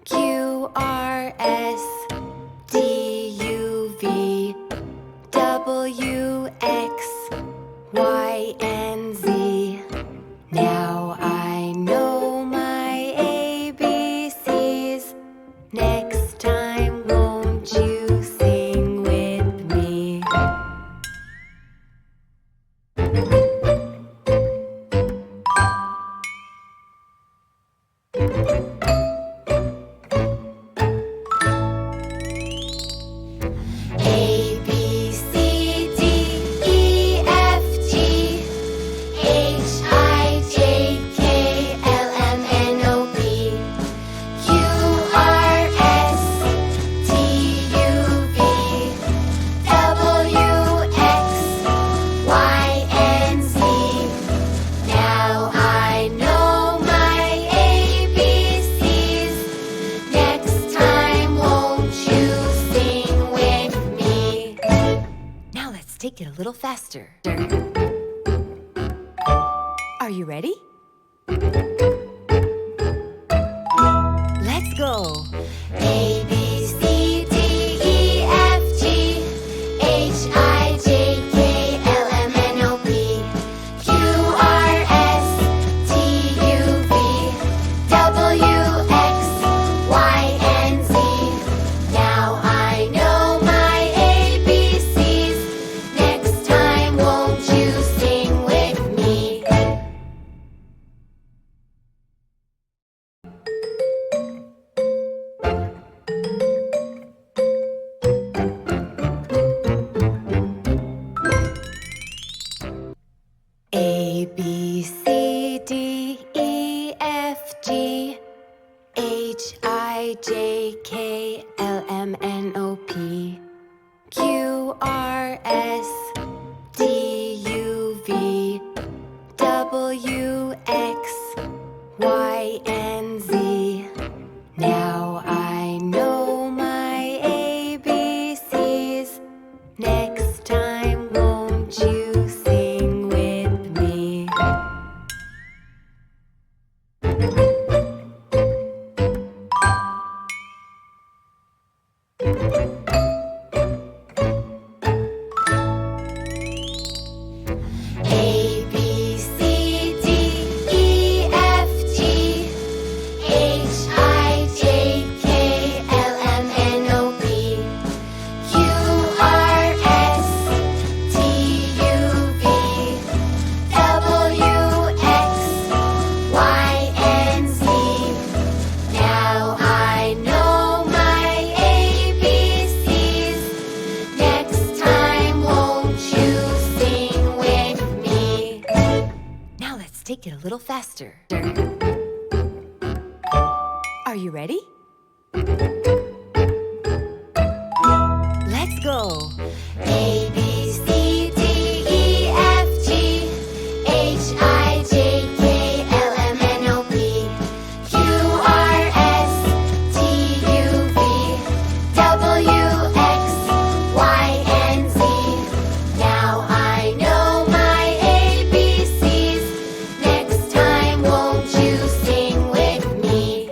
Q, R, S, D, U, V, W, X, Y, and Z. Now I know my ABCs. Next time, won't you sing with me? A, B, C, D, E, F, G, H, I, J, K, L, M, N, O, P, Q, R, S, T, U, V, W, X, Y, and Z. Now I know my ABCs. Next time, won't you sing with me? Now let's take it a little faster. Are you ready? Let's go. A, B, C, D, E, F, G, H, I, J, K, L, M, N, O, P, Q, R, S, T, U, V, W, X, Y, and Z. Now I know my ABCs. Next time, won't you sing with me? A, B, C, D, E, F, G, H, I, J, K, L, M, N, O, P, Q, R, S, D, U, V, W, X, Y, and Z. Now I know my ABCs. Next time, won't you sing with me? A, B, C, D, E, F, G, H, I, J, K, L, M, N, O, P, Q, R, S, T, U, V, W, X, Y, and Z. Now I know my ABCs. Next time, won't you sing with me? Now let's take it a little faster. Are you ready? Let's go. A, B, C, D, E, F, G, H, I, J, K, L, M, N, O, P, Q, R, S, T, U, V, W, X, Y, and Z. Now I know my ABCs. Next time, won't you sing with me?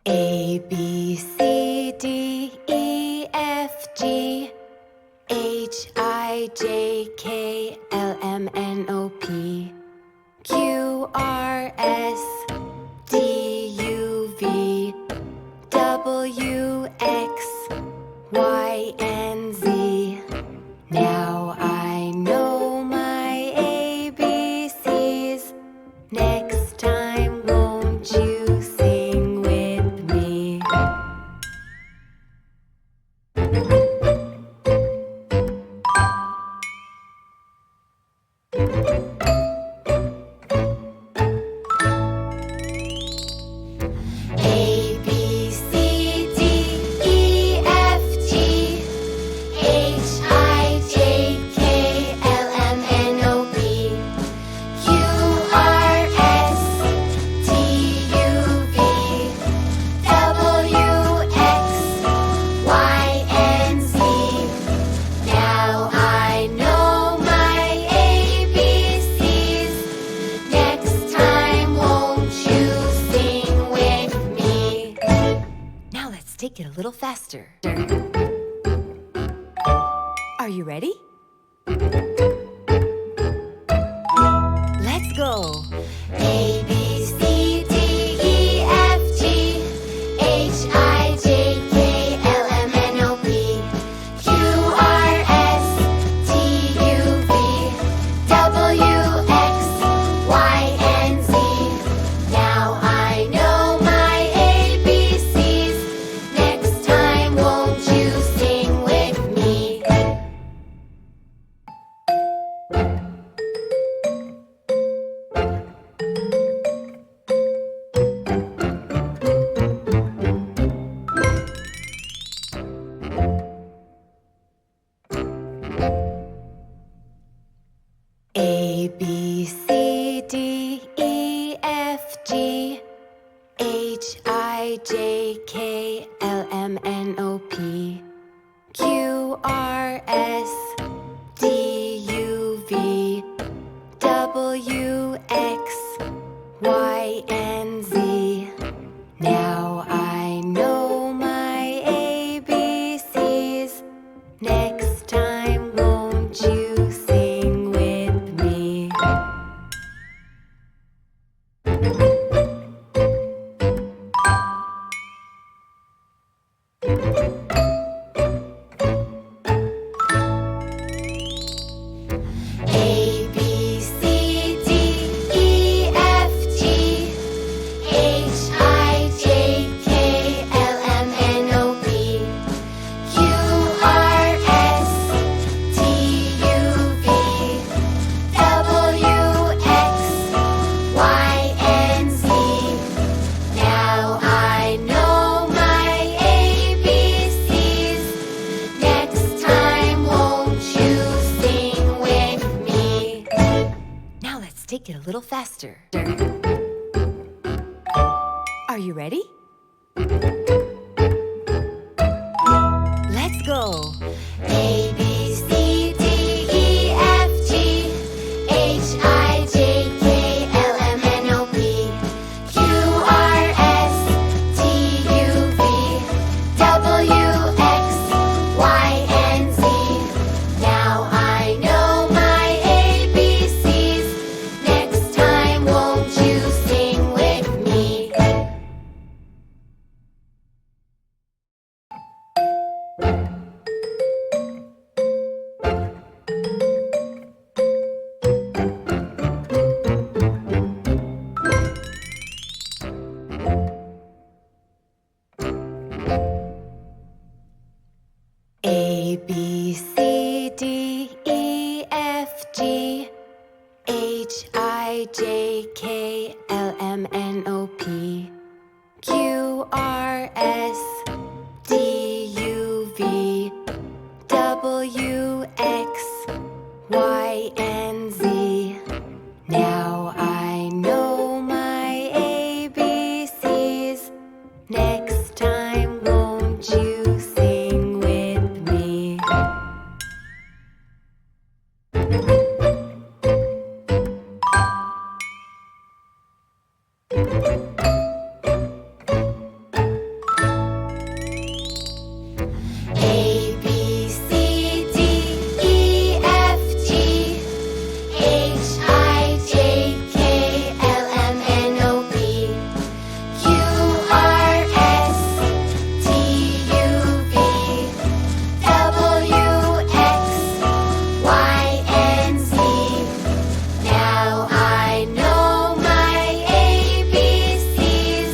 A, B, C, D, E, F, G, H, I, J, K, L, M, N, O, P, Q, R, S, D, U, V, W, X, Y, and Z. Now I know my ABCs. Next time, won't you sing with me? A, B, C, D, E, F, G, faster. Are you ready? Let's go. A, B, C, D, E, F, G, H, I, J, K, L, M, N, O, P, Q, R, S, T, U, V, W, X, Y, and Z. Now I know my ABCs. Next time, won't you sing with me? A, B, C, D, E, F, G, H, I, J, K, L, M, N, O, P, Q, R, S, D, U, V, W, X, Y, and Z. Now I know my ABCs. Next time, won't you sing with me? A, B, C, D, E, F, G, H, I, J, K, L, M, N, O, P, Q, R, S, T, U, V, W, X, Y, and Z. Now I know my ABCs. Next time, won't you sing with me? Now let's take it a little faster. Are you ready? Let's go. A, B, C, D, E, F, G, H, I, J, K, L, M, N, O, P, Q, R, S, T, U, V, W, X, Y, and Z. Now I know my ABCs. Next time, won't you sing with me? A, B, C, D, E, F, G, H, I, J, K, L, M, N, O, P, Q, R, S, D, U, V, W, X, Y, and Z. Now I know my ABCs. Next time, won't you sing with me? A, B, C, D, E, F, G, H, I, J, K, L, M, N, O, P, Q, R, S, T, U, V, W, X, Y, and Z. Now I know my ABCs.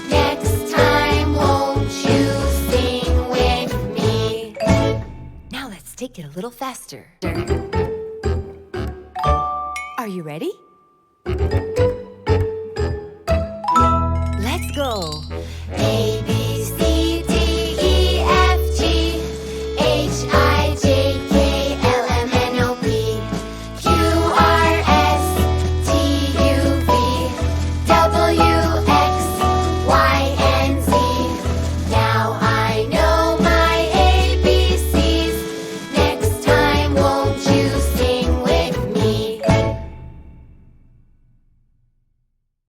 Next time, won't you sing with me? Now let's take it a little faster. Are you ready?